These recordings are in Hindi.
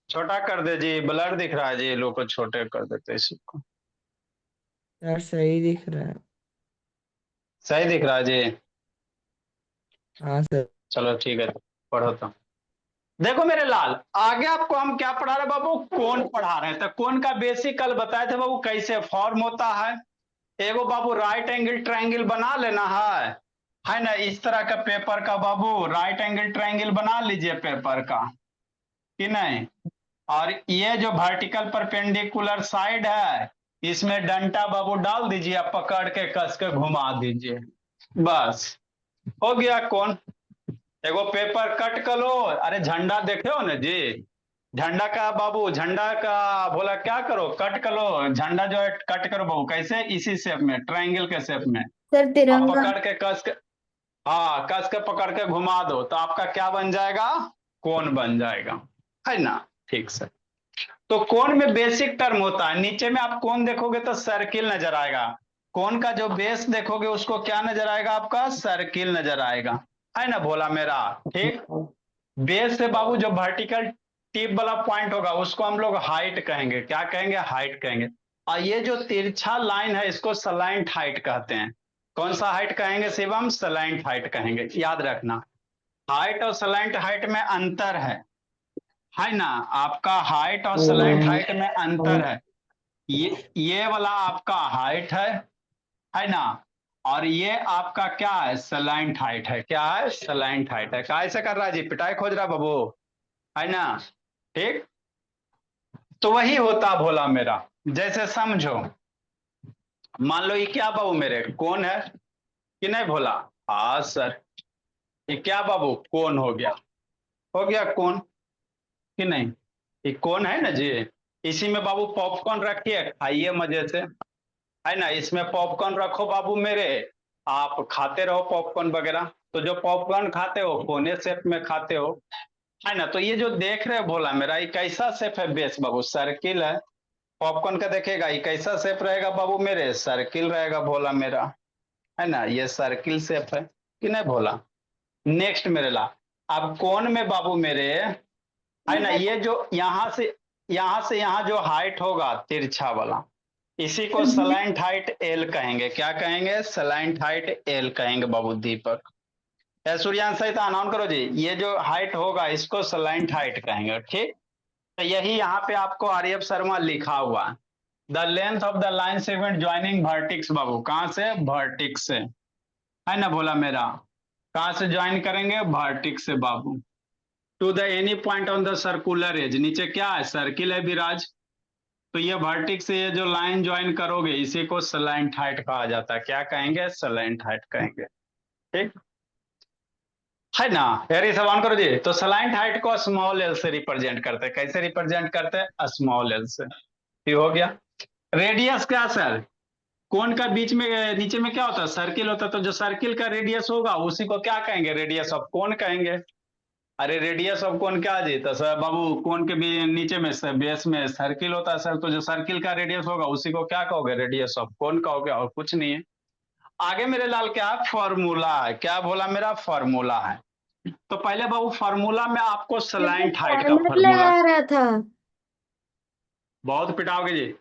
छोटा कर दे जी, ब्लर दिख रहा है जी, लोग को छोटे कर देते इसको। यार सही दिख रहा है। सही दिख रहा है जी। हाँ सर। चलो ठीक है, पढ़ो तो। देखो मेरे लाल, आगे आपको हम क्या पढ़ा रहे बाबू, कौन पढ़ा रहे थे। कौन का बेसिक कल बताए थे बाबू, कैसे फॉर्म होता है। एगो बाबू राइट एंगल ट्रायंगल बना लेना है ना। इस तरह का पेपर का बाबू राइट एंगल ट्रायंगल बना लीजिए पेपर का, कि नहीं। और ये जो वर्टिकल परपेंडिकुलर साइड है, इसमें डंटा बाबू डाल दीजिए, आप पकड़ के कस के घुमा दीजिए, बस हो गया। कौन एगो पेपर कट कर लो। अरे झंडा देखे हो ना जी, झंडा का बाबू, झंडा का बोला क्या करो, कट कर लो। झंडा जो है कट करो बाबू, कैसे, इसी शेप में, ट्रायंगल के शेप में। सर अब तिरंगा। पकड़ के कस के, हाँ कस के पकड़ के घुमा दो तो आपका क्या बन जाएगा, कोण बन जाएगा, है ना। ठीक से, तो कोण में बेसिक टर्म होता है, नीचे में आप कोण देखोगे तो सर्किल नजर आएगा। कोण का जो बेस देखोगे उसको क्या नजर आएगा, आपका सर्किल नजर आएगा, है ना भोला मेरा। ठीक, बेस से बाबू जो वर्टिकल टिप वाला पॉइंट होगा उसको हम लोग हाइट कहेंगे, क्या कहेंगे, हाइट कहेंगे। और ये जो तिरछा लाइन है इसको सलाइंट हाइट कहते हैं। कौन सा हाइट कहेंगे शिवम, सलाइंट हाइट कहेंगे, याद रखना। हाइट और सलाइंट हाइट में अंतर है ना। आपका हाइट और सलाइंट हाइट में अंतर है। ये वाला आपका हाइट है ना। और ये आपका क्या है, सलाइंट हाइट है। क्या है, सलाइंट हाइट है। कैसे कर रहा है जी, पिटाई खोज रहा बाबू, है ना। ठीक, तो वही होता भोला मेरा। जैसे समझो, मान लो ये क्या बाबू मेरे, कौन है कि नहीं भोला। हाँ सर, ये क्या बाबू, कौन हो गया, हो गया कौन, कि नहीं। ये कौन है ना जी। इसी में बाबू पॉपकॉर्न रखिए, खाइए मजे से, है ना। इसमें पॉपकॉर्न रखो बाबू मेरे, आप खाते रहो पॉपकॉर्न वगैरह। तो जो पॉपकॉर्न खाते हो कोने शेप में खाते हो, है ना। तो ये जो देख रहे हो भोला मेरा, ये कैसा शेप है बेस बाबू, सर्किल है। पॉपकॉर्न का देखिएगा, ये कैसा शेप रहेगा बाबू मेरे, सर्किल रहेगा भोला मेरा, है ना। ये सर्किल शेप है कि नहीं भोला। नेक्स्ट मेरे ला, अब कौन में बाबू मेरे, है ना, ये जो यहां से यहां जो हाइट होगा तिरछा वाला, इसी को सलाइंट हाइट एल कहेंगे। क्या कहेंगे, सलाइंट हाइट एल कहेंगे बाबू दीपक। सूर्यांश सहित अनाउंस करो जी, ये जो हाइट होगा इसको सलाइंट हाइट कहेंगे। ठीक, तो यही यहाँ पे आपको आर्यभ शर्मा लिखा हुआ है। The length of the line segment joining vertex बाबू, कहां से, वर्टिक्स से, है ना बोला मेरा। कहां से ज्वाइन करेंगे, वर्टिक्स से बाबू। To the any point on the circular edge, नीचे क्या है, सर्किल है विराज। तो ये वर्टिक्स से ये जो लाइन ज्वाइन करोगे इसी को सलाइंट हाइट कहा जाता है। क्या कहेंगे, सलाइंट हाइट कहेंगे। ठीक, है ना। यार सवाल करो जी, तो सलाइंट हाइट को स्मॉल एल से रिप्रेजेंट करते हैं। कैसे रिप्रेजेंट करते हैं, स्मॉल एल से। ये हो गया। रेडियस क्या सर, कोन का बीच में नीचे में क्या होता है, सर्किल होता है। तो जो सर्किल का रेडियस होगा उसी को क्या कहेंगे, रेडियस ऑफ कोन कहेंगे। अरे रेडियस ऑफ कोन क्या जी, तो सर बाबू कोन के भी नीचे में बेस में सर्किल होता है सर, तो जो सर्किल का रेडियस होगा उसी को क्या कहोगे, रेडियस ऑफ कोन कहोगे, और कुछ नहीं है। आगे मेरे लाल क्या है, फॉर्मूला है। क्या बोला मेरा, फॉर्मूला है। तो पहले बाबू फॉर्मूला में आपको मुझे सलाइंट हाइट का टाइमर फॉर्मूला, लगा रहा था। बहुत पिटाओगे जी।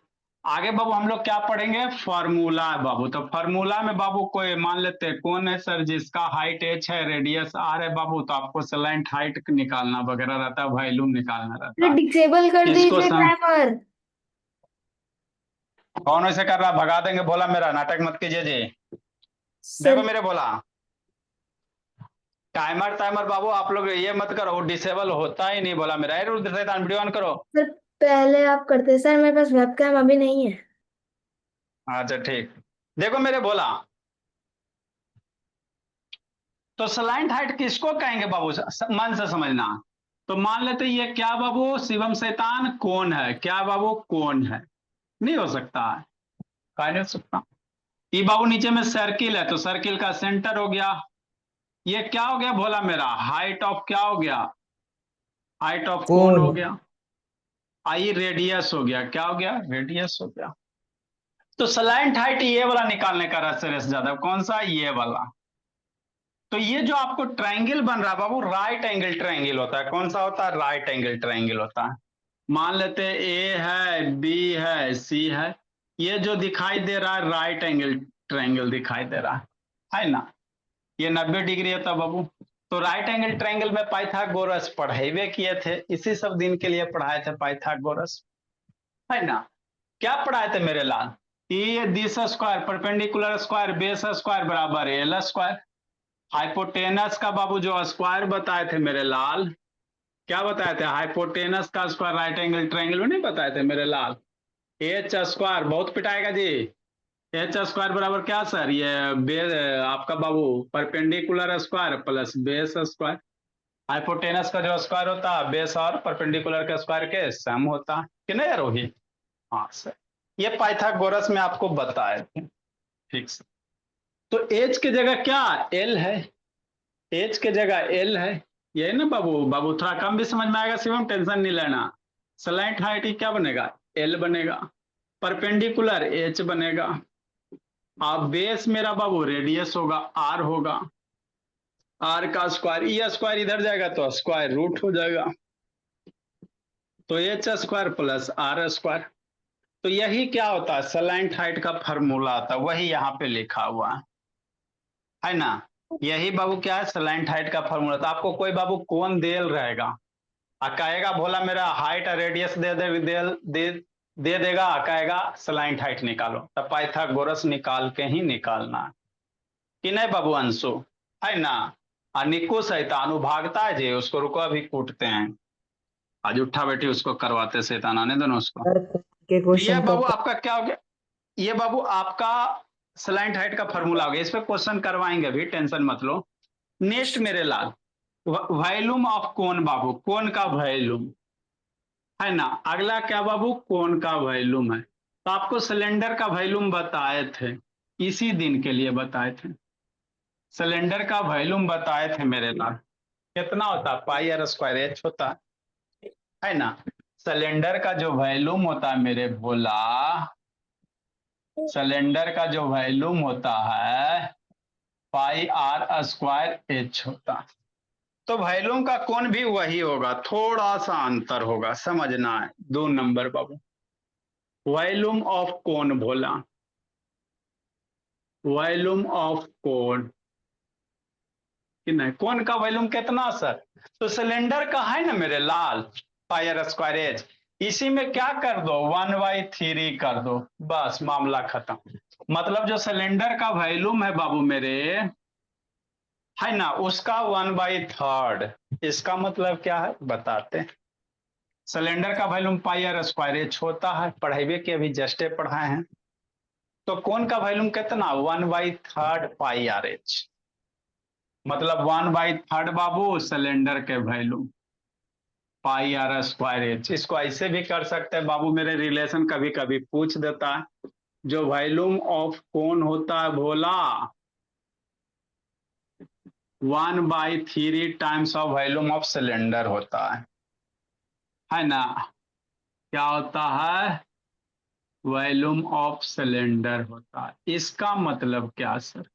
आगे बाबू हम लोग क्या पढ़ेंगे, फार्मूला है बाबू। तो फार्मूला में बाबू कोई मान लेते हैं कौन है सर, जिसका हाइट एच है, रेडियस आर है बाबू, तो आपको सलाइंट हाइट निकालना वगैरह रहता है, वॉल्यूम निकालना रहता है। डिसेबल कर इसको दीजिए सम टाइमर। कौन वैसे कर रहा, भगा देंगे बोला मेरा, नाटक मत कीजिए जी। देखो सर। मेरे बोला, टाइमर टाइमर बाबू आप लोग ये मत करो, डिसेबल होता ही नहीं बोला मेरा। वीडियो ऑन करो। सर पहले आप करते सर, मेरे पास वेबकैम अभी नहीं है। अच्छा ठीक, देखो मेरे बोला, तो सलाइंट हाइट किसको कहेंगे बाबू, मन से समझना। तो मान लेते ये क्या बाबू, शिवम शैतान कौन है, क्या बाबू कौन है, नहीं हो सकता है, कहा नहीं हो सकता। ये बाबू नीचे में सर्किल है, तो सर्किल का सेंटर हो गया। ये क्या हो गया भोला मेरा, हाइट ऑफ क्या हो गया, हाइट ऑफ कौन कौन। हो गया। आई रेडियस हो गया, क्या हो गया, रेडियस हो गया। तो सलाइंट हाइट ये वाला निकालने का रस ज्यादा, कौन सा, ये वाला। तो ये जो आपको ट्रायंगल बन रहा है बाबू, राइट एंगल ट्रायंगल होता है। कौन सा होता है, राइट एंगल ट्रायंगल होता है। मान लेते हैं ए है, बी है, सी है। ये जो दिखाई दे रहा है राइट एंगल ट्रायंगल दिखाई दे रहा है ना। ये 90 डिग्री है तब बाबू। तो राइट एंगल ट्रायंगल में पाइथागोरस पढ़ेबे किए थे, इसी सब दिन के लिए पढ़ाए थे पाइथागोरस, है ना। क्या पढ़ाए थे मेरे लाल? ये this square perpendicular square base square बराबर एल स्क्वायर। हाइपोटेनस का बाबू जो स्क्वायर बताए थे मेरे लाल, क्या बताए थे? हाइपोटेनस का स्क्वायर राइट एंगल ट्रायंगल में नहीं बताए थे मेरे लाल? एच स्क्वायर बहुत पिटाएगा जी। एच स्क्वायर बराबर क्या सर? ये बे आपका बाबू perpendicular square plus base square. Hypotenuse का जो स्क्वायर होता है बेस और परपेंडिकुलर के स्क्वायर के सम होता है कि नहीं रोहित? हाँ सर, ये पाइथागोरस में आपको बताए थे। ठीक सर। तो एच की जगह क्या एल है? एच की जगह एल है। ये ना बाबू, बाबू थोड़ा कम भी समझ में आएगा शिवम, टेंशन नहीं लेना। स्लाइट हाइट ही क्या बनेगा? एल बनेगा। परपेंडिकुलर एच बनेगा। अब बेस मेरा बाबू रेडियस होगा आर होगा। आर का स्क्वायर, ई स्क्वायर इधर जाएगा तो स्क्वायर रूट हो जाएगा। तो H square plus R square. तो यही क्या होता है स्लाइट हाइट का फॉर्मूला आता है, वही यहाँ पे लिखा हुआ है ना। यही बाबू क्या है स्लाइट हाइट का फॉर्मूला था। आपको कोई बाबू कौन देल रहेगा कहेगा भोला मेरा हाइट और रेडियस दे देगा, कहेगा स्लाइट हाइट निकालो, तो पाइथागोरस निकाल के ही निकालना है कि नहीं बाबू अंशु, है ना। निको शैतान भागता है जी, उसको रुको अभी कूटते हैं। आज उठा बैठी उसको करवाते शैतान, आने दो ना उसको। सर के तो ये क्वेश्चन बाबू कब आपका क्या हो गया? ये बाबू आपका स्लाइट हाइट का फॉर्मूला हो गया, इस पे क्वेश्चन करवाएंगे अभी, टेंशन मत लो। नेक्स्ट मेरे लाल, वॉल्यूम ऑफ कोन बाबू, कोन का वॉल्यूम, है ना। अगला क्या बाबू? कोन का वॉल्यूम है। तो आपको सिलेंडर का वॉल्यूम बताए थे, इसी दिन के लिए बताए थे। सिलेंडर का वॉल्यूम बताए थे मेरे लाल, कितना होता? पाई आर स्क्वायर एच होता है ना। सिलेंडर का जो वॉल्यूम होता है मेरे भोला, सिलेंडर का जो वॉल्यूम होता है पाई आर स्क्वायर एच होता है। तो वॉल्यूम का कोण भी वही होगा, थोड़ा सा अंतर होगा, समझना है। 2 नंबर बाबू, वॉल्यूम ऑफ कोण भोला, वॉल्यूम ऑफ कोण कि नहीं, कोण का वॉल्यूम कितना सर? तो सिलेंडर का है ना मेरे लाल पाई आर स्क्वायर एच, इसी में क्या कर दो 1/3 कर दो, बस मामला खत्म। मतलब जो सिलेंडर का वॉल्यूम है बाबू मेरे, है ना, उसका 1/3। इसका मतलब क्या है बताते हैं। सिलेंडर का volume pi are square H होता है, पढ़ेबे के अभी जस्टे पढ़ाए हैं। तो कोण का वॉल्यूम कितना? 1/3 पाई आर एच, मतलब 1/3 बाबू सिलेंडर के volume pi are square H. इसको ऐसे भी कर सकते हैं बाबू मेरे, रिलेशन कभी कभी पूछ देता है। जो वॉल्यूम ऑफ कोन होता है भोला 1/3 times of volume of cylinder होता है ना। क्या होता है? वॉल्यूम ऑफ सिलेंडर होता है। इसका मतलब क्या सर?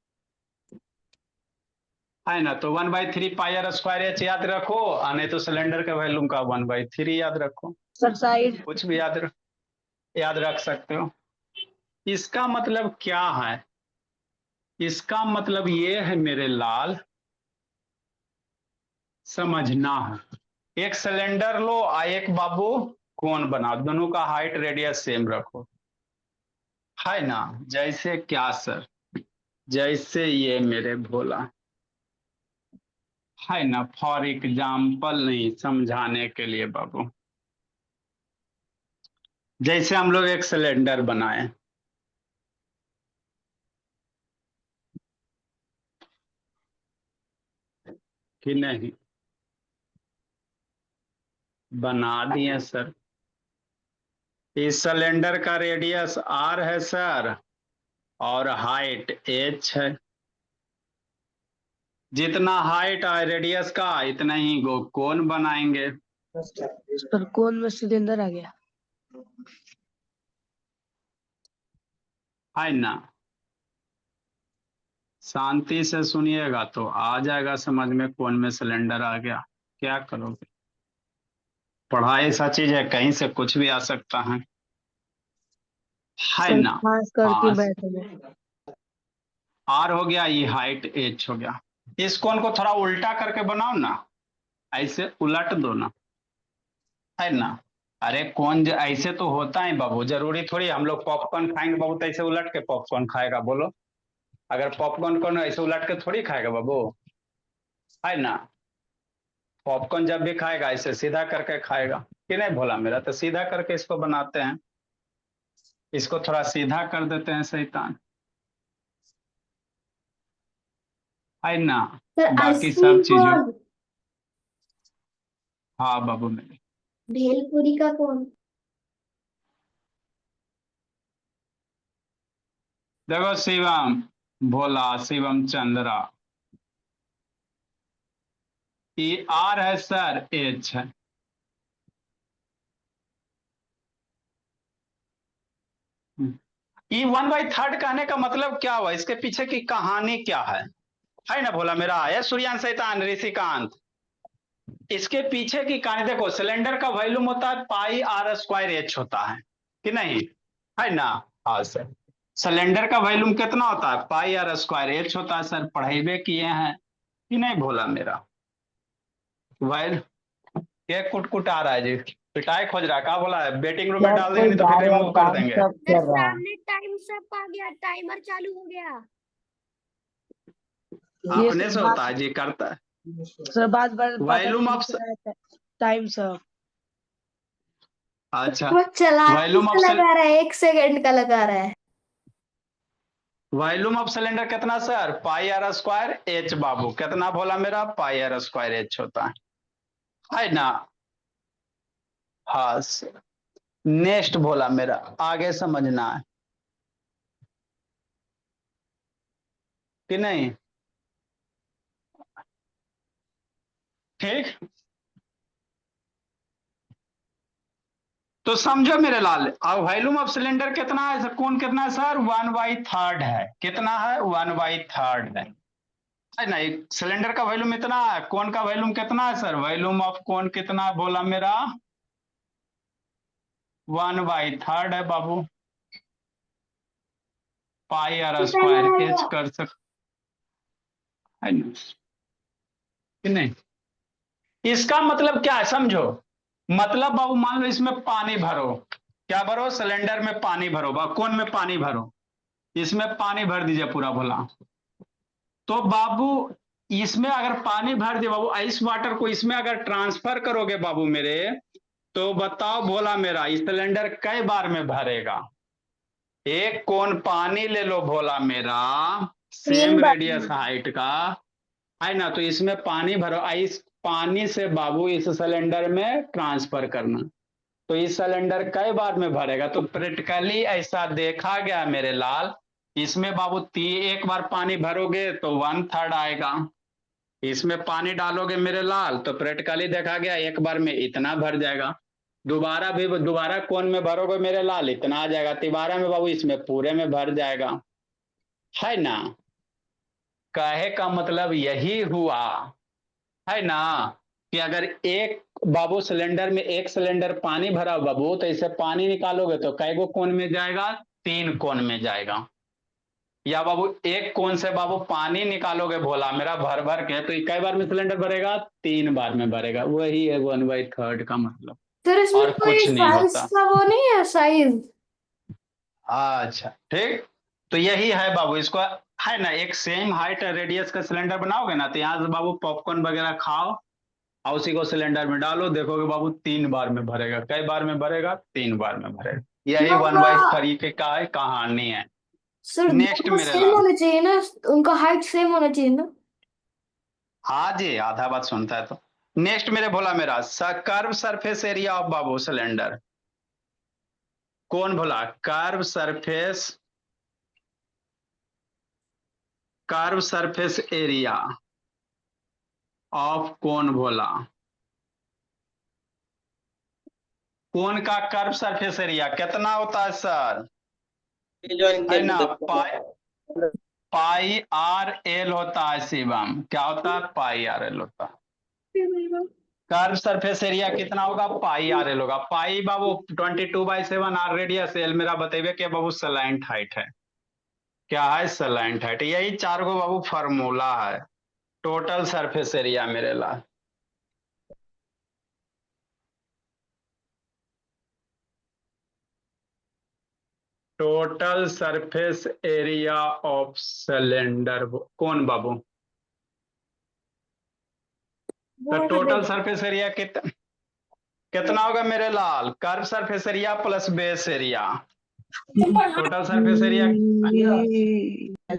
है ना, तो 1/3 पाई आर स्क्वायर एच याद रखो, नहीं तो सिलेंडर के वॉल्यूम का 1/3 याद रखो, सर साइड कुछ भी याद रख सकते हो। इसका मतलब क्या है? इसका मतलब ये है मेरे लाल, समझना है। एक सिलेंडर लो एक बाबू कोन बनाओ, दोनों का हाइट रेडियस सेम रखो, है ना। जैसे क्या सर? जैसे ये मेरे भोला, है ना, फॉर एग्जाम्पल नहीं समझाने के लिए बाबू, जैसे हम लोग एक सिलेंडर बनाए, कि नहीं, बना दिए सर। इस सिलेंडर का रेडियस आर है सर, और हाइट एच है। जितना हाइट है रेडियस का इतना ही कोण बनाएंगे, सर कौन में सिलेंडर आ गया? है ना। शांति से सुनिएगा तो आ जाएगा समझ में, कौन में सिलेंडर आ गया। क्या करोगे? पढ़ाई ऐसा चीज है, कहीं से कुछ भी आ सकता है सर ना। खास करके हाँ, मैथ में। आर हो गया, ये हाइट एच हो गया। इस कोण को थोड़ा उल्टा करके बनाओ ना, ऐसे उलट दो ना, है ना। अरे कौन ऐसे तो होता है बाबू, जरूरी थोड़ी हम लोग पॉपकॉर्न खाएंगे बाबू तो ऐसे उलट के पॉपकॉर्न खाएगा, बोलो। अगर पॉपकॉर्न को ना ऐसे उलट के थोड़ी खाएगा बाबू, है ना। पॉपकॉर्न जब भी खाएगा ऐसे सीधा करके खाएगा, कि नहीं भोला मेरा। तो सीधा करके इसको बनाते हैं, इसको थोड़ा सीधा कर देते हैं शैतान, है ना। सर बाकी आइसक्रीम सब चीजों, कौन? हाँ बाबू मेरे। भेलपुरी का कौन? देखो शिवम, भोला, शिवम चंद्रा, ये आर है सर, एच है। ये 1/3 कहने का मतलब क्या हुआ, इसके पीछे की कहानी क्या है ना भोला मेरा। है सूर्यान शैतान ऋषिकांत, इसके पीछे की कहानी देखो। सिलेंडर का वॉल्यूम होता है पाई आर स्क्वायर एच होता है, कि नहीं, है ना। हाँ सर, सिलेंडर का वॉल्यूम कितना होता है, पाई आर स्क्वायर एच होता है सर, पढ़ाई किए हैं कि नहीं भोला मेरा। वॉल ये कुट आ रहा है जी, पिटाई खोज रहा है, क्या बोला है, वेटिंग रूम में सर डाल देंगे कोई नहीं तो फिर बार बार रिमूव कर टाइम देंगे। सब सर कर रहा है। सामने टाइम सब आ गया, टाइमर चालू हो गया। ये अपने सर से बात होता है जी, करता है। सर बात बार पता वॉल्यूम नहीं ऑफ, लिख रहा है टाइम सब। अच्छा, वो चालाकी वॉल्यूम से ऑफ, लगा रहा है, 1 सेकंड का लगा रहा है। वॉल्यूम ऑफ सिलेंडर कितना sir, pi are square h बाबू, कितना बोला मेरा, पाई आर स्क्वायर एच होता है ना। हाँ सर, नेक्स्ट बोला मेरा, आगे समझना है कि नहीं, ठीक। तो समझो मेरे लाल, अब वॉल्यूम ऑफ सिलेंडर कितना है सर, कौन कितना है सर, 1/3 है, कितना है, 1/3 है ना। एक सिलेंडर का वॉल्यूम इतना है, कौन का वॉल्यूम कितना है सर, वॉल्यूम ऑफ कौन कितना बोला मेरा, 1/3 है बाबू, पाई आर स्क्वायर एच कर सकते है ना, कि नहीं। इसका मतलब क्या है समझो, मतलब बाबू मान लो इसमें पानी भरो, क्या भरो, सिलेंडर में पानी भरो, कौन में पानी भरो, इसमें पानी भर दीजिए पूरा भोला। तो बाबू इसमें अगर पानी भर दिए बाबू, आइस वाटर को इसमें अगर ट्रांसफर करोगे बाबू मेरे, तो बताओ भोला मेरा, इस सिलेंडर कई बार में भरेगा। एक कोन पानी ले लो भोला मेरा, सेम 3 बार। रेडियस हाइट का, है ना। तो इसमें पानी भरो, इस पानी से बाबू इस सिलेंडर में ट्रांसफर करना, तो इस सिलेंडर कई बार में भरेगा। तो प्रैक्टिकली ऐसा देखा गया मेरे लाल, इसमें बाबू एक बार पानी भरोगे तो 1/3 आएगा, इसमें पानी डालोगे मेरे लाल तो प्रैक्टिकली देखा गया एक बार में इतना भर जाएगा, दोबारा भी दोबारा कौन में भरोगे मेरे लाल इतना आ जाएगा, तिबारा में बाबू इसमें पूरे में भर जाएगा, है ना। कहे का मतलब यही हुआ, है ना, कि अगर एक बाबू सिलेंडर में एक सिलेंडर पानी भरा बाबू, तो इसे पानी निकालोगे तो कै गो कोन में जाएगा, 3 कोन में जाएगा। या बाबू एक कोन से बाबू पानी निकालोगे भोला मेरा भर भर के, तो कई बार में सिलेंडर भरेगा, 3 बार में भरेगा, वही है 1/3 का मतलब, सर इसमें और कोई कुछ नहीं साइज होता। का वो नहीं है, साइज? अच्छा ठीक, तो यही है बाबू इसको, है ना। एक सेम हाइट रेडियस का सिलेंडर बनाओगे ना, तो यहाँ से बाबू पॉपकॉर्न वगैरह खाओ और उसी को सिलेंडर में डालो, देखोगे बाबू 3 बार में भरेगा, कई बार में भरेगा, 3 बार में भरेगा, यही वन दोनों, बाई थ्री का कहानी है। सर नेक्स्ट दोनों मेरे सेम लाल, होने चाहिए ना, उनका हाइट सेम होना चाहिए ना। हाँ जी, आधा बात सुनता है तो। नेक्स्ट मेरे भोला मेरा, curve surface area of Babu cylinder, कौन भोला, कर्व सरफेस एरिया ऑफ कौन भोला, कौन का कर्व सरफेस एरिया कितना होता है सर, है ना। पाई पाई आर एल होता है शिवम, क्या होता है, पाई आर एल होता है, कर्व सरफेस एरिया कितना होगा, पाई आर एल होगा। पाई बाबू 22/7 आर रेडियस, एल मेरा बतेबे के बाबू सलाइंट हाइट है। क्या है, सलाइंट हाइट। यही चार गो बाबू फार्मूला है टोटल सरफेस एरिया मेरे ला। Total surface area of cylinder कौन बाबू, तो टोटल सरफेस एरिया कितना होगा मेरे लाल, curve surface area plus base area. Total surface area,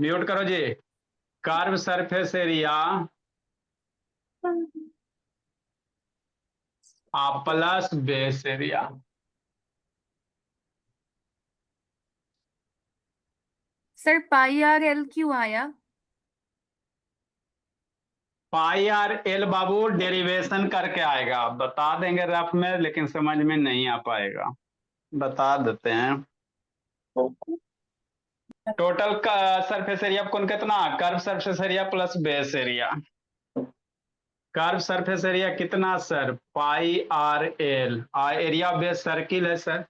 mute करो जी। Curve surface area plus base area. Sir pi r l क्यों आया? पाई आर एल बाबू डेरिवेशन करके आएगा, बता देंगे रफ में, लेकिन समझ में नहीं आ पाएगा, बता देते हैं। टोटल का सरफेस एरिया कौन कितना, curve surface area plus base area. Curve surface area कितना sir, pi r l. Area base circle है सर,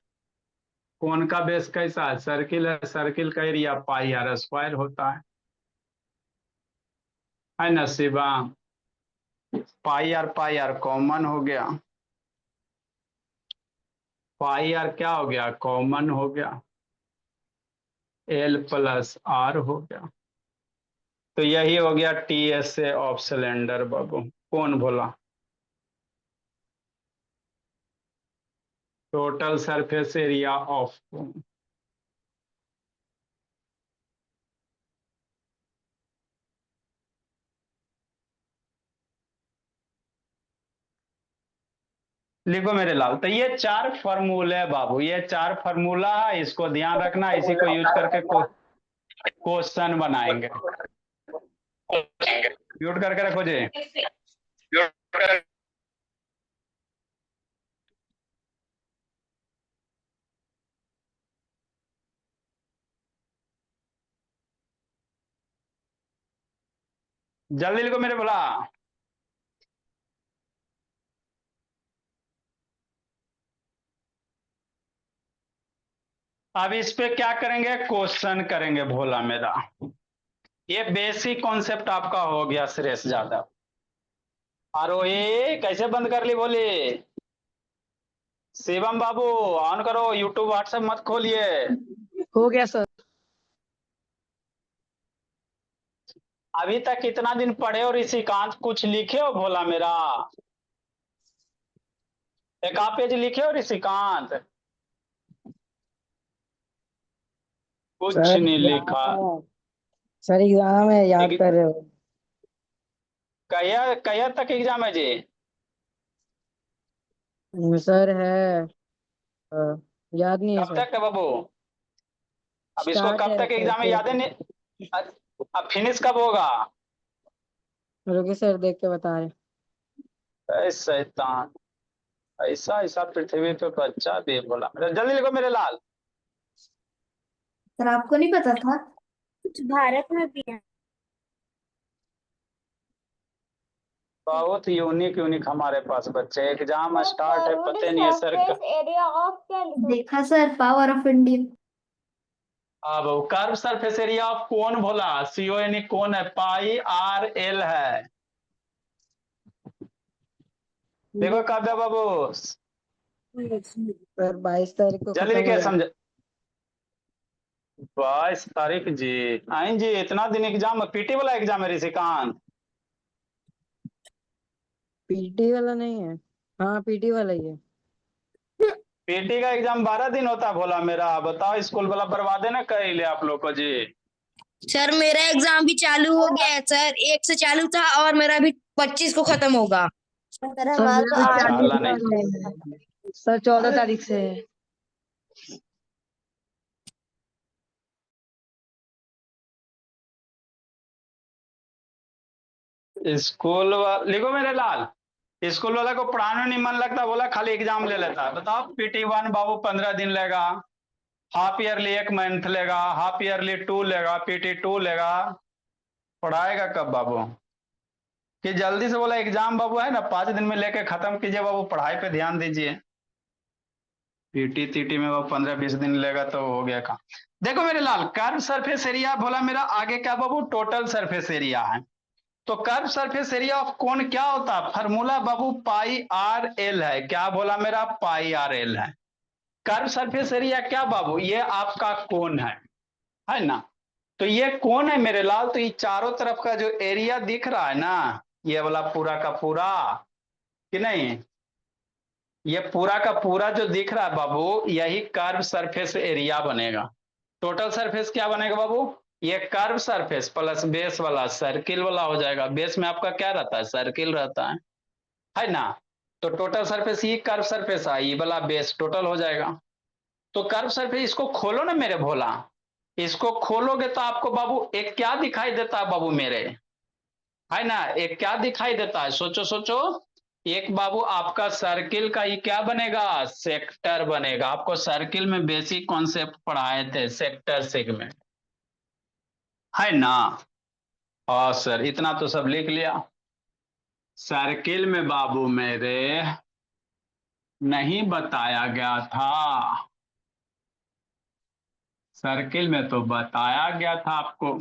कौन का बेस कैसा है, सर्किल है, सर्किल का एरिया पाई आर स्क्वायर होता है ना शिवा। पाई आर कॉमन हो गया, पाई आर क्या हो गया, कॉमन हो गया, एल प्लस आर हो गया। तो यही हो गया T S A of cylinder बाबू। कौन बोला, टोटल सरफेस एरिया ऑफ, लिखो मेरे लाल। तो ये चार फॉर्मूले है बाबू, ये चार फॉर्मूला है, इसको ध्यान रखना, इसी को यूज करके क्वेश्चन बनाएंगे। म्यूट करके रखो जी। जल्दी लिखो मेरे बोला। अब इस पे क्या करेंगे, क्वेश्चन करेंगे भोला मेरा। ये बेसिक कॉन्सेप्ट आपका हो गया श्रेष्ठ यादव। आरोही कैसे बंद कर ली बोली, शिवम बाबू ऑन करो, यूट्यूब व्हाट्सएप मत खोलिए। हो गया सर। अभी तक कितना दिन पढ़े हो ऋषिकांत, कुछ लिखे हो भोला मेरा, एक आप पेज लिखे हो ऋषिकांत, कुछ सर नहीं लिखा। सर एग्जाम है, याद एक- कर रहे हो? कया कया तक एग्जाम है जी, सर है, अ, याद नहीं है कब सर। तक है बाबू, अब इसको स्टार्ट कब है तक एग्जाम है, कैसे? याद है नहीं, अब फिनिश कब होगा। रुके सर, देख के बता रहे। शैतान, ऐसा ऐसा पृथ्वी पे बच्चा भी बोला मेरा, जल्दी लिखो मेरे लाल। सर आपको नहीं पता था? कुछ भारत में भी है। बहुत यूनिक यूनिक हमारे पास बच्चे, एग्जाम स्टार्ट है, पता नहीं है सर का। एरिया ऑफ क्या देखा सर, पावर ऑफ इंडिया। अब कर्व सरफेस एरिया ऑफ कौन बोला, सीओ यानी कौन है, पाई आर एल है। देखो काव्या बाबू, सर 22 तारीख को जल्दी खत्म हो लिखे जाएगा। समझ। 22 तारीख जी, आई जी, इतना दिन एग्जाम, पीटी वाला एग्जाम है ऋषिकांत। पीटी वाला नहीं है? हाँ पीटी वाला ही है। पीटी का एग्जाम 12 दिन होता है भोला मेरा, बताओ स्कूल वाला बर्बादे ना कर ले आप लोग को जी। सर मेरा एग्जाम भी चालू हो गया है सर, 1 से चालू था और मेरा भी 25 को खत्म होगा। सर सर हमारा मेरा तो भी आज 40 साला का नहीं, है। सर 14 तारीख से है। स्कूल लिखो मेरे लाल, स्कूल वाला को पढ़ाने नहीं मन लगता, बोला खाली एग्जाम ले लेता। बताओ पीटी 1 बाबू 15 दिन लेगा, हाफ ईयरली 1 मंथ लेगा, हाफ ईयरली 2 लेगा, पीटी 2 लेगा, पढ़ाएगा कब बाबू। कि जल्दी से बोला एग्जाम बाबू है ना 5 दिन में लेके खत्म कीजिए बाबू, पढ़ाई पे ध्यान दीजिए। पीटी तीटी में वो 15-20 दिन लेगा तो हो गया काम। देखो मेरे लाल, कर्व सरफेस एरिया बोला मेरा, आगे क्या बाबू टोटल सरफेस एरिया है। तो curve surface area of cone क्या होता है, फार्मूला बाबू पाई आर एल है। क्या बोला मेरा, पाई आर एल है। कर्व सरफेस एरिया क्या बाबू, ये आपका कोन है ना। तो ये कोन है मेरे लाल, तो ये चारों तरफ का जो एरिया दिख रहा है ना, ये वाला पूरा का पूरा, कि नहीं, ये पूरा का पूरा जो दिख रहा है बाबू, यही कर्व सरफेस एरिया बनेगा। टोटल सरफेस क्या बनेगा बाबू, ये कर्व सरफेस प्लस बेस वाला सर्किल वाला हो जाएगा। बेस में आपका क्या रहता है, सर्किल रहता है ना। तो टोटल सरफेस ये कर्व सरफेस है, ये वाला बेस टोटल हो जाएगा। तो कर्व सरफेस इसको खोलो ना मेरे भोला, इसको खोलोगे तो आपको बाबू एक क्या दिखाई देता है बाबू मेरे, है ना, एक क्या दिखाई देता है, सोचो सोचो। एक बाबू आपका सर्किल का ये क्या बनेगा, सेक्टर बनेगा। आपको सर्किल में बेसिक कॉन्सेप्ट पढ़ाए थे, सेक्टर सेगमेंट, है ना। और सर इतना तो सब लिख लिया। सर्किल में बाबू मेरे नहीं बताया गया था, सर्किल में तो बताया गया था आपको।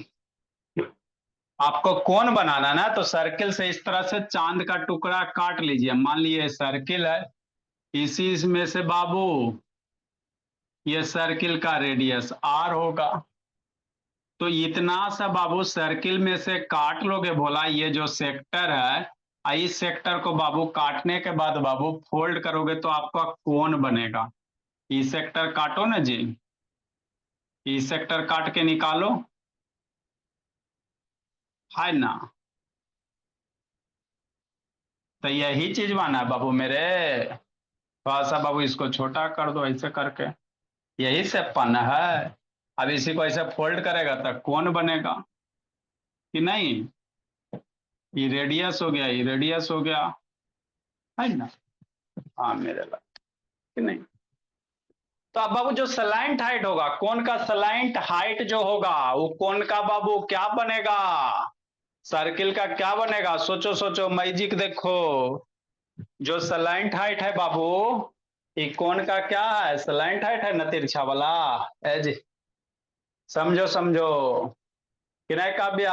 आपको कौन बनाना ना, तो सर्किल से इस तरह से चांद का टुकड़ा काट लीजिए। मान लीजिए सर्किल है, इसी में से बाबू ये सर्किल का रेडियस आर होगा। तो इतना सा बाबू सर्किल में से काट लोगे बोला, ये जो सेक्टर है, इस सेक्टर को बाबू काटने के बाद बाबू फोल्ड करोगे तो आपका कोण बनेगा। ई सेक्टर काटो ना जी, ई सेक्टर काट के निकालो, है ना। तो यही चीज बना है बाबू मेरे। थोड़ा सा बाबू इसको छोटा कर दो ऐसे करके, यही से पन है। अब इसी को ऐसे फोल्ड करेगा तो कोण बनेगा, कि नहीं। ये रेडियस हो गया, ये रेडियस हो गया, है ना। हाँ मेरे लाल, कि नहीं। तो अब बाबू जो स्लैंट हाइट होगा, कोण का स्लैंट हाइट जो होगा, वो कोण का बाबू क्या बनेगा, सर्किल का क्या बनेगा। सोचो सोचो मैजिक देखो, जो स्लैंट हाइट है बाबू, ये कोण का क्या है, स्लैंट हाइट है ना, तिरछा वाला। जी समझो समझो, कि नहीं काव्या।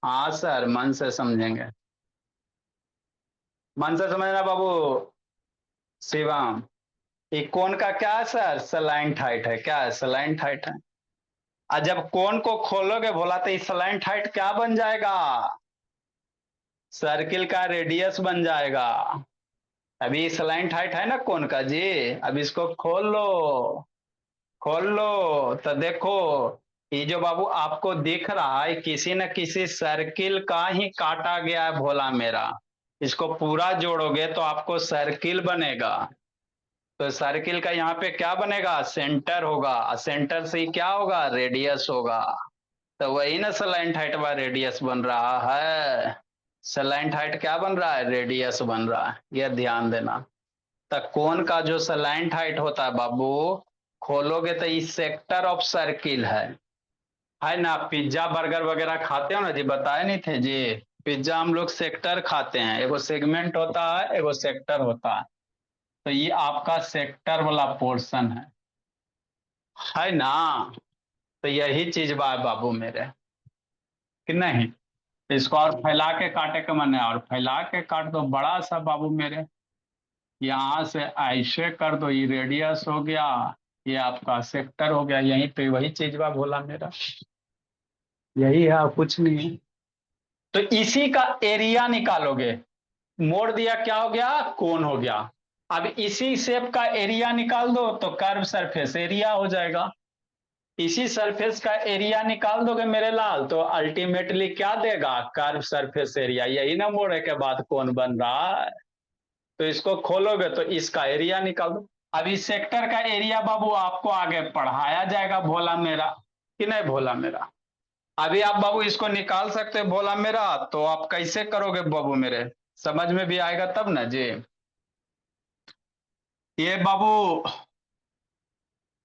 हाँ सर मन से समझेंगे, मन से समझना बाबू। शिवम, ये कोण का क्या है सर, स्लैंट हाइट है। क्या है, स्लैंट हाइट है। और जब कोण को खोलोगे बोला तो इस स्लैंट हाइट क्या बन जाएगा, सर्किल का रेडियस बन जाएगा। अभी स्लैंट हाइट है ना कोण का जी, अब इसको खोल लो, खोल लो। तो देखो ये जो बाबू आपको दिख रहा है, किसी न किसी सर्किल का ही काटा गया है भोला मेरा। इसको पूरा जोड़ोगे तो आपको सर्किल बनेगा। तो सर्किल का यहाँ पे क्या बनेगा, सेंटर होगा, सेंटर से क्या होगा, रेडियस होगा। तो वही ना स्लैंट हाइट व रेडियस बन रहा है। स्लैंट हाइट क्या बन रहा है, रेडियस बन रहा है, यह ध्यान देना। तो कोण का जो स्लैंट हाइट होता है बाबू, खोलोगे तो इस सेक्टर ऑफ सर्किल है ना। पिज्जा बर्गर वगैरह खाते हो ना जी, बताए नहीं थे जी, पिज्जा हम लोग सेक्टर खाते हैं, एगो सेगमेंट होता है एगो सेक्टर होता है। तो ये आपका सेक्टर वाला पोर्शन है ना। तो यही चीज बाबू मेरे, कि नहीं। इसको और फैला के काटे का मन है, और फैला के काट दो बड़ा सा बाबू मेरे, यहां से ऐसे कर दो, ये रेडियस हो गया, ये आपका सेक्टर हो गया। यहीं पे वही चीज बा बोला मेरा, यही है और कुछ नहीं है। तो इसी का एरिया निकालोगे, मोड़ दिया क्या हो गया, कोण हो गया। अब इसी शेप का एरिया निकाल दो तो कर्व सरफेस एरिया हो जाएगा। इसी सरफेस का एरिया निकाल दोगे मेरे लाल तो अल्टीमेटली क्या देगा, कर्व सरफेस एरिया। यही ना मोड़े के बाद कोण बन रहा है। तो इसको खोलोगे तो इसका एरिया निकाल दो। अब इस सेक्टर का एरिया बाबू आपको आगे पढ़ाया जाएगा भोला मेरा, कि नहीं भोला मेरा। अभी आप बाबू इसको निकाल सकते हो भोला मेरा, तो आप कैसे करोगे बाबू मेरे, समझ में भी आएगा तब ना जी। ये बाबू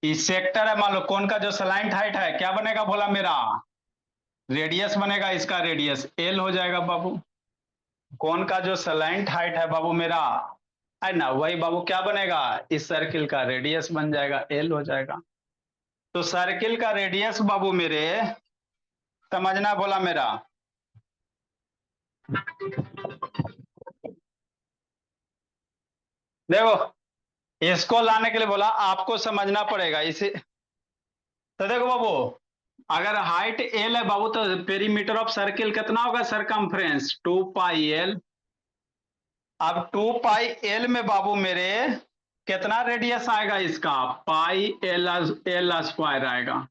इस सेक्टर है, मान लो कोण का जो स्लैंट हाइट है क्या बनेगा भोला मेरा, रेडियस बनेगा। इसका रेडियस एल हो जाएगा बाबू। कोन का जो सलेंट हाइट है बाबू मेरा, है ना, वही बाबू क्या बनेगा, इस सर्किल का रेडियस बन जाएगा, एल हो जाएगा। तो सर्किल का रेडियस बाबू मेरे, समझना बोला मेरा, देखो इसको लाने के लिए बोला आपको समझना पड़ेगा इसे। तो देखो बाबू, अगर हाइट एल है बाबू तो पेरीमीटर ऑफ सर्किल कितना होगा, सरकमफ्रेंस 2πl। अब 2πl में बाबू मेरे कितना रेडियस आएगा इसका, पाई एल एल स्क्वायर आएगा।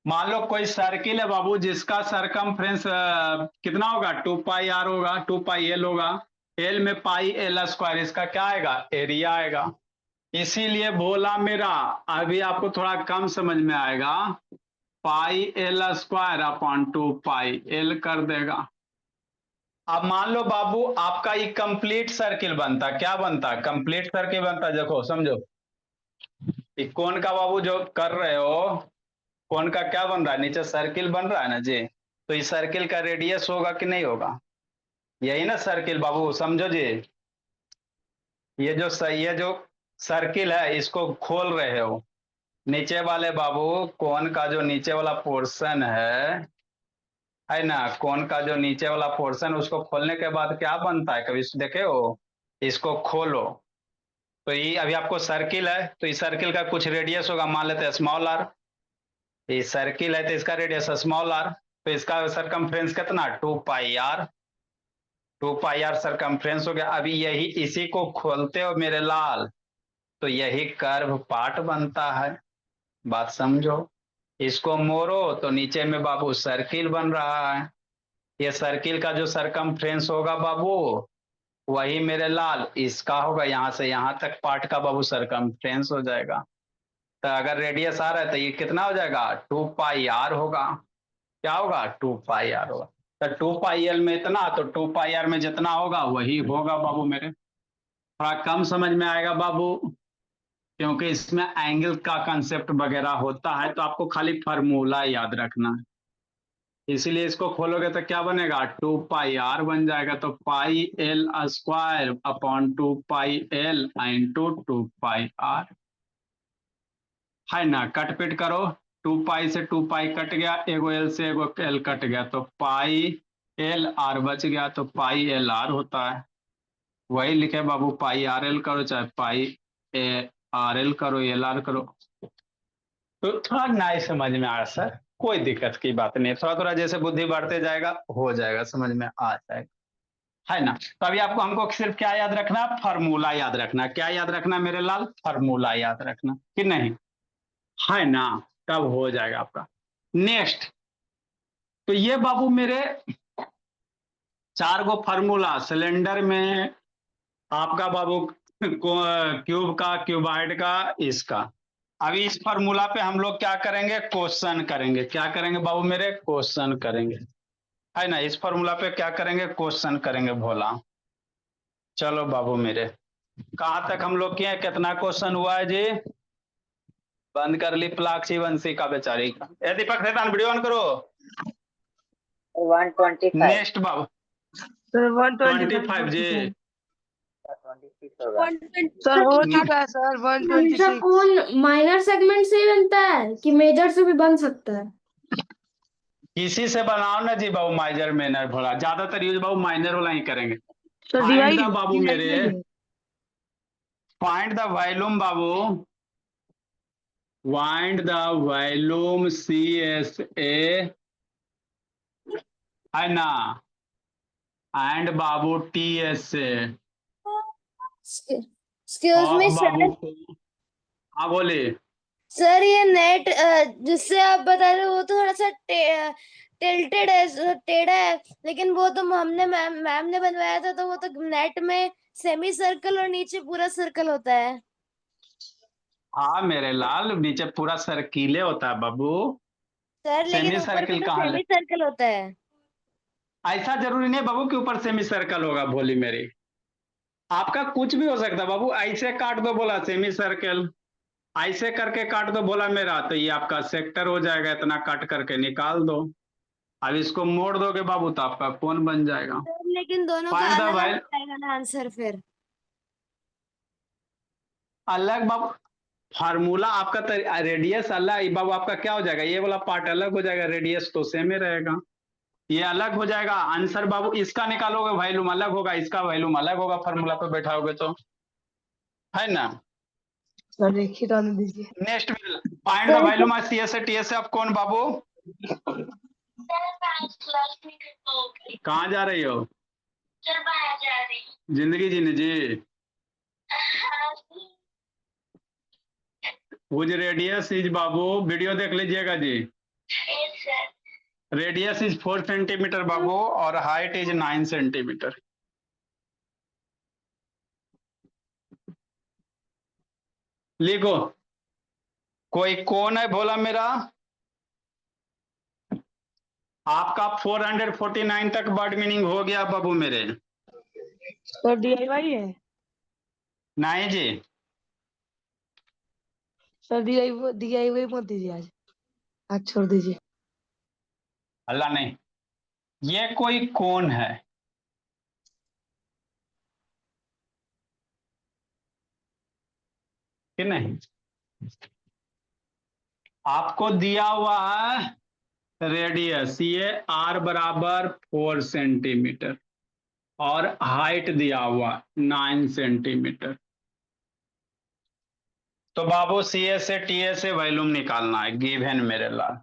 मान लो कोई सर्किल है बाबू जिसका सरकमफ्रेंस कितना होगा, 2πr होगा, 2πl होगा, एल में पाई एल स्क्वायर, इसका क्या आएगा, एरिया आएगा। इसीलिए बोला मेरा, अभी आपको थोड़ा कम समझ में आएगा, pi L square upon 2πl कर देगा। अब मान लो बाबू आपका ये कंप्लीट सर्किल बनता, क्या बनता, कंप्लीट सर्किल बनता। देखो समझो, ये कोण का बाबू जो कर रहे हो, कोण का क्या बन रहा है, नीचे सर्किल बन रहा है ना जी, तो इस सर्किल का रेडियस होगा कि नहीं होगा, यही ना सर्किल बाबू, समझो जी। ये जो सर्किल है इसको खोल रहे हो, नीचे वाले बाबू कोण का जो नीचे वाला पोर्शन है ना, कोण का जो नीचे वाला पोर्शन, उसको खोलने के बाद क्या बनता है, कभी देखे हो, इसको खोलो तो ये अभी आपको सर्किल है, तो इस सर्किल का कुछ रेडियस होगा, मान लेते हैं स्मॉल आर। ये सर्किल है तो इसका रेडियस स्मॉल आर, तो इसका सरकमफ्रेंस कितना, 2πr, 2πr सरकमफ्रेंस हो गया। अभी यही इसी को खोलते हो मेरे लाल, तो यही कर्व पार्ट बनता है, बात समझो। इसको मोड़ो तो नीचे में बाबू सर्किल बन रहा है, ये सर्किल का जो सरकमफ्रेंस होगा बाबू वही मेरे लाल इसका होगा, यहां से यहां तक पार्ट का बाबू सरकमफ्रेंस हो जाएगा। तो अगर रेडियस आ रहा है तो ये कितना हो जाएगा, 2πr होगा, क्या होगा, 2πr होगा। तो 2πl में इतना, तो 2πr में जितना होगा वही होगा बाबू मेरे। थोड़ा कम समझ में आएगा बाबू, क्योंकि इसमें एंगल का कंसेप्ट वगैरह होता है, तो आपको खाली फार्मूला याद रखना है। इसीलिए इसको खोलोगे तो क्या बनेगा, 2πr बन जाएगा, तो pi L square upon 2πl into 2πr, है ना। कट पिट करो, 2π से 2π कट गया, एगो एल से एगो एल कट गया, तो पाई एल आर बच गया, तो पाई एल आर होता है। वही लिखे बाबू, पाई आर एल करो चाहे पाई आर एल करो, एल आर करो। तो थोड़ा नहीं समझ में आया सर, कोई दिक्कत की बात नहीं, थोड़ा थोड़ा जैसे बुद्धि बढ़ते जाएगा हो जाएगा, समझ में आ जाएगा, है ना। तो अभी आपको हमको सिर्फ क्या याद रखना, फार्मूला याद रखना। क्या याद रखना मेरे लाल, फार्मूला याद रखना कि नहीं, है ना, तब हो जाएगा आपका। नेक्स्ट, तो ये बाबू मेरे 4 गो फार्मूला सिलेंडर में आपका बाबू, क्यूब का, क्यूबाइड का, इसका। अभी इस फार्मूला पे हम लोग क्या करेंगे, क्वेश्चन करेंगे। क्या करेंगे बाबू मेरे, क्वेश्चन करेंगे, है ना। इस फार्मूला पे क्या करेंगे, क्वेश्चन करेंगे भोला। चलो बाबू मेरे, कहां तक हम लोग किए, कितना क्वेश्चन हुआ है जी, बंद कर ली प्लाक्षी वंशी का बेचारी का। ए दीपक शैतान वीडियो ऑन करो। 125 नेक्स्ट बाबू, सर 25 जी, 26 होगा। सर हो चुका है सर, आंसर 126। कौन माइनर सेगमेंट से ही बनता है कि मेजर से भी बन सकता है? किसी से बनाओ ना जी बाबू, माइनर मेनर भोला, ज्यादातर यूज बाबू माइनर वाला ही करेंगे। सर फाइंड DI द बाबू मेरे, फाइंड द वॉल्यूम बाबू, फाइंड द वॉल्यूम CSA, है ना, एंड बाबू TSA excuse me of sir, बाबू। हाँ बोले, सर ये नेट जिससे आप बता रहे हो वो तो थोड़ा सा टिल्टेड है, टेढ़ा है, लेकिन वो तो हमने मैम ने बनवाया था, तो वो तो नेट में सेमी सर्कल और नीचे पूरा सर्कल होता है। हाँ मेरे लाल, नीचे पूरा सर्किले होता है बाबू, सर लेकिन सेमी ऊपर भी सर्किल तो कहाँ सेमी सर्कल होता है। ऐसा जरूरी नहीं बाबू कि ऊपर सेमी सर्कल होगा, भोली मेरी, आपका कुछ भी हो सकता है बाबू। ऐसे काट दो बोला सेमी सर्कल, ऐसे करके काट दो बोला मेरा, तो ये आपका सेक्टर हो जाएगा, इतना काट करके निकाल दो, अब इसको मोड़ दोगे बाबू तो आपका कोण बन जाएगा। लेकिन दोनों का Find the अलग value- अलग आएगा ना आंसर फिर। अलग बाबू फार्मूला आपका रेडियस अलग बाबू, आपका क्या हो जाएगा, ये वाला पार्ट अलग हो जाएगा, रेडियस तो सेम ही रहेगा, ये अलग हो जाएगा। आंसर बाबू इसका निकालोगे वॉल्यूम अलग होगा, इसका वॉल्यूम अलग होगा, फार्मूला पे बैठाओगे तो, है ना। सर एक ही रहने दीजिए। Next find the volume of C S से टी एस से। आप कौन बाबू कहाँ जा रही हो, जिंदगी जीने जी। वो जो रेडियस इज बाबू, वीडियो देख लीजिएगा जी। रेडियस इज 4 सेंटीमीटर बाबू और हाइट इज 9 सेंटीमीटर। लिखो, कोई कौन है बोला मेरा, आपका 449 तक वर्ड मीनिंग हो गया बाबू मेरे। सर DIY है। नहीं जी, सर DIY मत दीजिए आज छोड़ दीजिए। अल्लाह नहीं, ये कोई कौन है, कि नहीं। आपको दिया हुआ है रेडियस, ये r बराबर 4 सेंटीमीटर और हाइट दिया हुआ 9 सेंटीमीटर। तो बाबू सी एस से टी एस से वॉल्यूम निकालना है, गिवन मेरे लाल।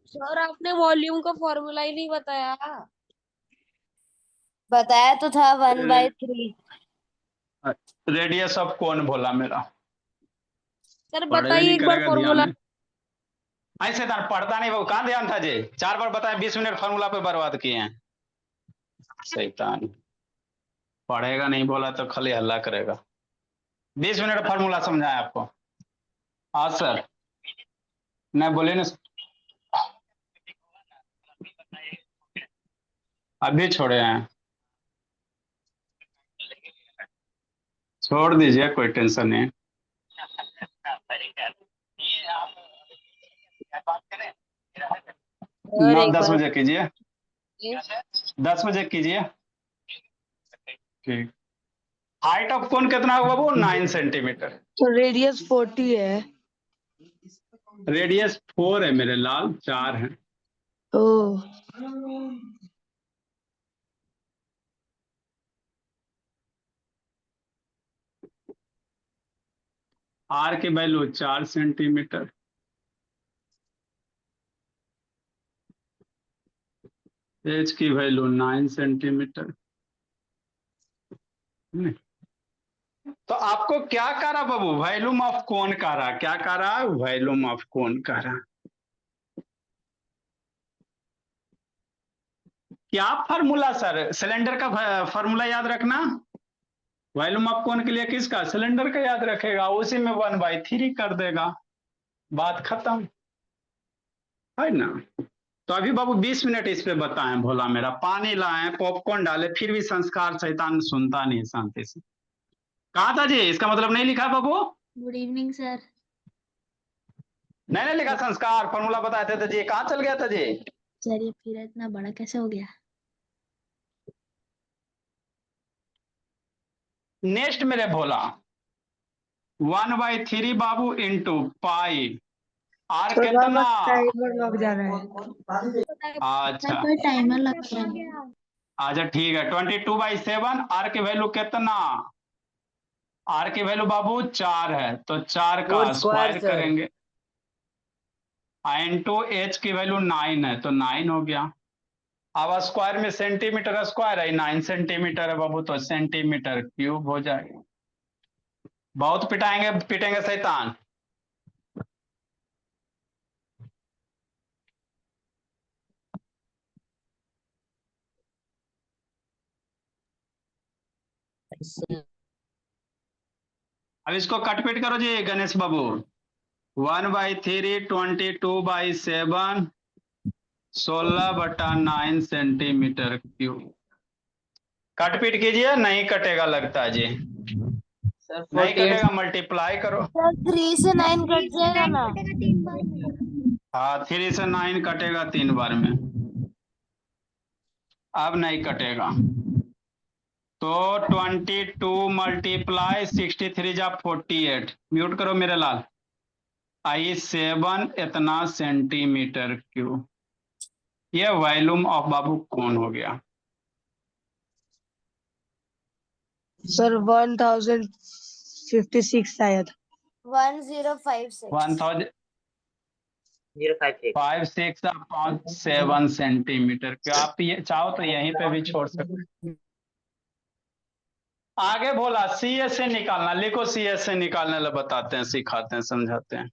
सर आपने वॉल्यूम का फॉर्मूला ही नहीं बताया। बताया तो था 1/3। रेडियस ऑफ कौन बोला मेरा, सर पढ़े बताइए नहीं एक बार करेगा फॉर्मूला। ध्यान में। ऐसे तो पढ़ता नहीं वो, कहाँ ध्यान था जी, 4 बार बताए 20 मिनट फार्मूला पे बर्बाद किए हैं। शैतान पढ़ेगा नहीं, बोला तो खाली हल्ला करेगा। 20 मिनट फार्मूला समझाया आपको। हाँ सर, नहीं बोले ना, अभी छोड़े हैं, छोड़ दीजिए कोई टेंशन नहीं। और 9-10 बजे कीजिए, एक 10 बजे कीजिए। ठीक। हाइट ऑफ कौन कितना होगा बाबू, 9 सेंटीमीटर। तो रेडियस 40 है। रेडियस 4 है मेरे लाल, 4 है। ओ आर की वैल्यू 4 सेंटीमीटर, एच की वैल्यू 9 सेंटीमीटर। तो आपको क्या कह रहा बाबू, वॉल्यूम ऑफ कौन कह रहा, क्या कह रहा, वॉल्यूम ऑफ कौन कह रहा। क्या फार्मूला सर, सिलेंडर का फार्मूला याद रखना, वॉल्यूम ऑफ कौन के लिए किसका, सिलेंडर का याद रखेगा, उसी में 1/3 कर देगा, बात खत्म, है ना। तो अभी बाबू 20 मिनट इस पे बताएं, भोला मेरा पानी लाए, पॉपकॉर्न डाले, फिर भी संस्कार शैतान सुनता नहीं शांति से। कहा था जी, इसका मतलब नहीं लिखा बाबू, गुड इवनिंग सर। नहीं लिखा संस्कार, फॉर्मूला बताए थे तो जी, कहाँ चल गया था जी। सर ये फिर इतना बड़ा कैसे हो गया। नेक्स्ट मेरे भोला 1/3 बाबू इंटू पाई, आर कितना, टाइमर लग जा रहा है। अच्छा कोई टाइमर लग रहा है। अच्छा ठीक है, 22/7। आर की वैल्यू कितना, आर की वैल्यू बाबू 4 है, तो 4 का Four square, स्क्वायर sir. करेंगे, इंटू एच की वैल्यू 9 है, तो 9 हो गया। अब स्क्वायर में सेंटीमीटर स्क्वायर है, 9 सेंटीमीटर है बाबू, तो सेंटीमीटर क्यूब हो जाएगा। बहुत पिटेंगे शैतान। अब इसको कटपीट करो जी गणेश बाबू। 1/3 22/7 16/9 सेंटीमीटर क्यूब। कटपीट कीजिए, नहीं कटेगा लगता जी, Sir, नहीं 48. कटेगा, मल्टीप्लाई करो। 3 से 9 कट जाएगा ना। हाँ 3 से 9 कटेगा 3 बार में, अब नहीं कटेगा। तो 22 मल्टीप्लाई 63 जा 48, म्यूट करो मेरे लाल। I7 इतना सेंटीमीटर क्यूब, ये वॉल्यूम ऑफ बाबू कौन हो गया? सर 1056 शायद। 1056 1056 अपॉन 7 सेंटीमीटर क्यूब। आप ये चाहो तो यहीं पे भी छोड़ सकते। आगे बोला सी एस से निकालना, लिखो सी एस से निकालने ला बताते हैं, सिखाते हैं, समझाते हैं।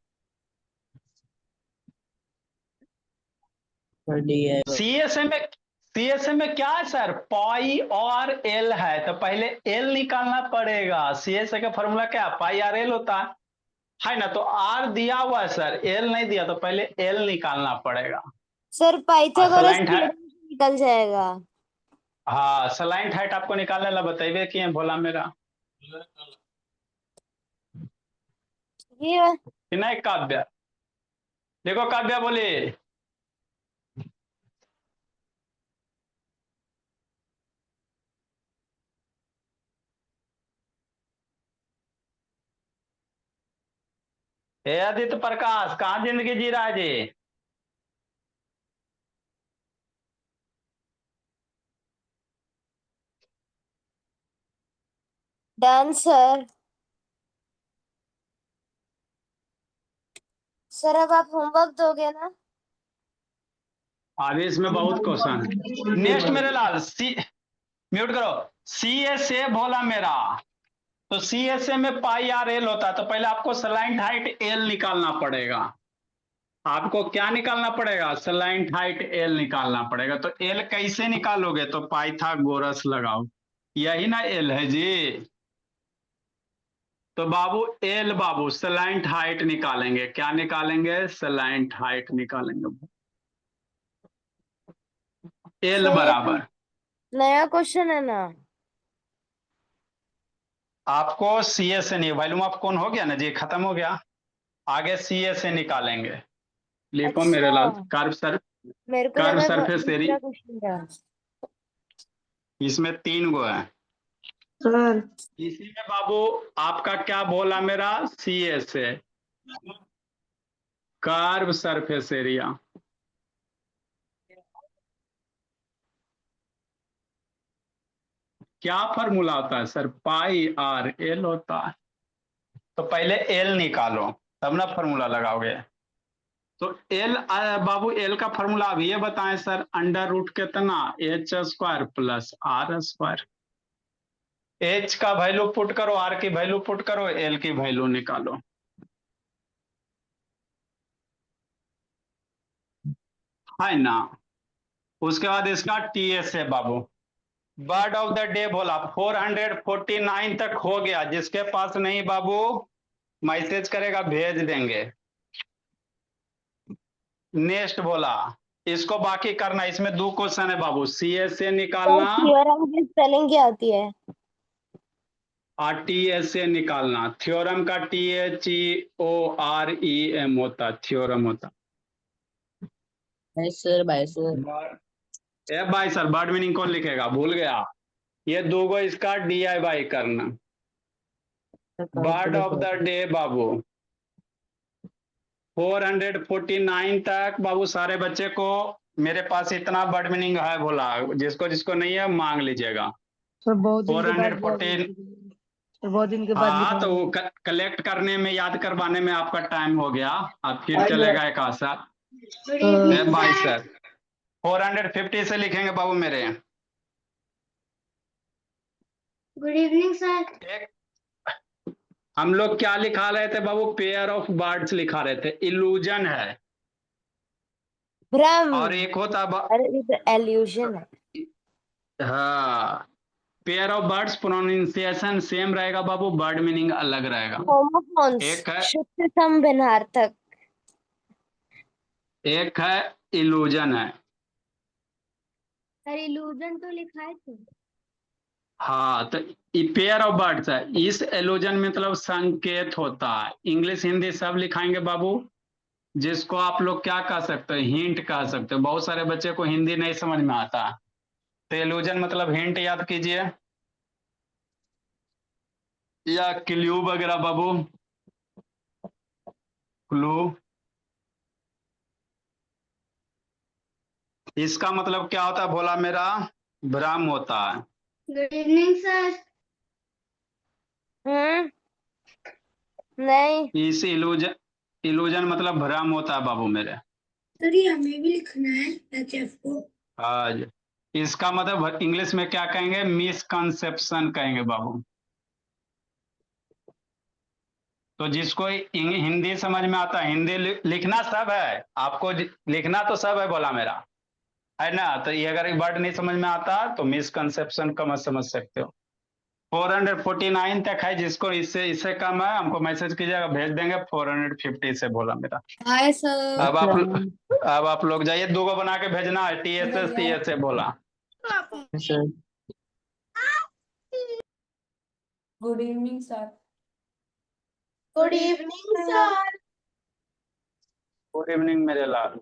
सीएसए में क्या है सर? पाई और एल है, तो पहले एल निकालना पड़ेगा। सीएसए का फॉर्मूला क्या है? पाई आर एल होता है ना। तो आर दिया हुआ है सर, एल नहीं दिया, तो पहले एल निकालना पड़ेगा। सर पाइथागोरस सलाइन थ्योरम से निकल जाएगा। हाँ सलाइन हाइट आपको निकालने ला बताइए कि भोला मेरा ये कि नहीं। काव्या देखो, काव्या बोले हे आदित्य प्रकाश, कहाँ जिंदगी जी रहा है जी? Done sir. सर अब आप होमवर्क दोगे ना? अभी इसमें बहुत क्वेश्चन है। नेक्स्ट मेरे लाल, सी म्यूट करो। सी एस ए बोला मेरा, तो सी एस ए में पाई आर एल होता है, तो पहले आपको सलाइन हाइट एल निकालना पड़ेगा। आपको क्या निकालना पड़ेगा? सलाइन हाइट एल निकालना पड़ेगा। तो एल कैसे निकालोगे? तो पाइथागोरस लगाओ, यही ना एल है जी। तो बाबू एल, बाबू सलाइन हाइट निकालेंगे। क्या निकालेंगे? सलाइन हाइट निकालेंगे। एल सर ये तो बराबर, नया क्वेश्चन है ना? आपको सी एस से नहीं, वॉल्यूम ऑफ कौन हो गया ना जी, खत्म हो गया। आगे सी एस से निकालेंगे। लिखो मेरे लाल, अच्छा, कर्व सर, मेरे को कर्व लगा सरफेस दूसरा एरिया, क्वेश्चन था। इसमें 3 गो है। सर इसी में बाबू आपका क्या बोला मेरा? सी एस है, कर्व सरफेस एरिया। क्या फॉर्मूला होता है सर? पाई आर एल होता है। तो पहले एल निकालो, तब ना फॉर्मूला लगाओगे। तो एल बाबू एल का फॉर्मूला अब ये बताएं सर, अंडर रूट कितना? H square plus R square. H का वैल्यू पुट करो, आर की वैल्यू पुट करो, एल की वैल्यू निकालो। है ना। उसके बाद इसका टी एस है बाबू। बर्ड ऑफ द डे बोला 449 तक हो गया। जिसके पास नहीं बाबू मैसेज करेगा, भेज देंगे। नेक्स्ट बोला इसको बाकी करना, इसमें 2 क्वेश्चन है बाबू। सी एस से सर निकालना थ्योरम की स्पेलिंग क्या होती है? और टी एस से निकालना। थ्योरम का THEOREM होता, थ्योरम होता। Bye sir, bye sir. ए भाई सर, बर्ड मीनिंग कौन लिखेगा? भूल गया। ये 2 गो इसका DIY करना। बर्ड ऑफ द डे बाबू 449 तक बाबू सारे बच्चे को। मेरे पास इतना बर्ड मीनिंग है बोला, जिसको जिसको नहीं है मांग लीजिएगा। सर बहुत दिन के बाद 414, सर बहुत दिन के बाद हाँ लिखा तो है। कलेक्ट करने में, याद करवाने में आपका टाइम हो गया। अब फिर चलेगा एक आशा। भाई सर 450 से लिखेंगे बाबू मेरे। Good evening sir. एक हम लोग क्या लिखा रहे थे बाबू? पेयर ऑफ बर्ड्स लिखा रहे थे, इल्यूजन है। भ्रम। और एक होता अरे ये तो एल्यूजन है। हाँ, pair of birds pronunciation same रहेगा बाबू, बर्ड मीनिंग अलग रहेगा। होमोफोन्स, एक है, शुद्ध समभिन्नार्थक। एक है इल्यूजन है। सर इल्यूजन तो लिखा है तो। हाँ तो पेयर ऑफ बर्ड्स है। इस एल्यूजन में मतलब संकेत होता है। इंग्लिश हिंदी सब लिखाएंगे बाबू। जिसको आप लोग क्या कह सकते हो, हिंट कह सकते हो। बहुत सारे बच्चे को हिंदी नहीं समझ में आता, तो एलूजन मतलब हिंट याद कीजिए, या क्ल्यू वगैरह बाबू, क्लू। इसका मतलब क्या होता है भोला मेरा, भ्रम होता है। Good evening sir. नहीं, इस इल्यूजन मतलब भ्रम होता है बाबू मेरे। सर ये हमें भी लिखना है एचएफ को। आज इसका मतलब इंग्लिश में क्या कहेंगे, मिसकंसेप्शन कहेंगे बाबू। तो जिसको हिंदी समझ में आता है, हिंदी लिखना सब है आपको, लिखना तो सब है बोला मेरा, है ना। तो ये अगर वर्ड नहीं समझ में आता तो मिसकंसेप्शन का मत समझ सकते हो। 449 तक है, जिसको इससे इससे कम है हमको मैसेज कीजिएगा, भेज देंगे। 450 से बोला मेरा। Hi sir. अब आप लोग जाइए, 2 गो बना के भेजना है, TSS TSA बोला। Sir good evening sir. Good evening sir. Good evening मेरे लाल।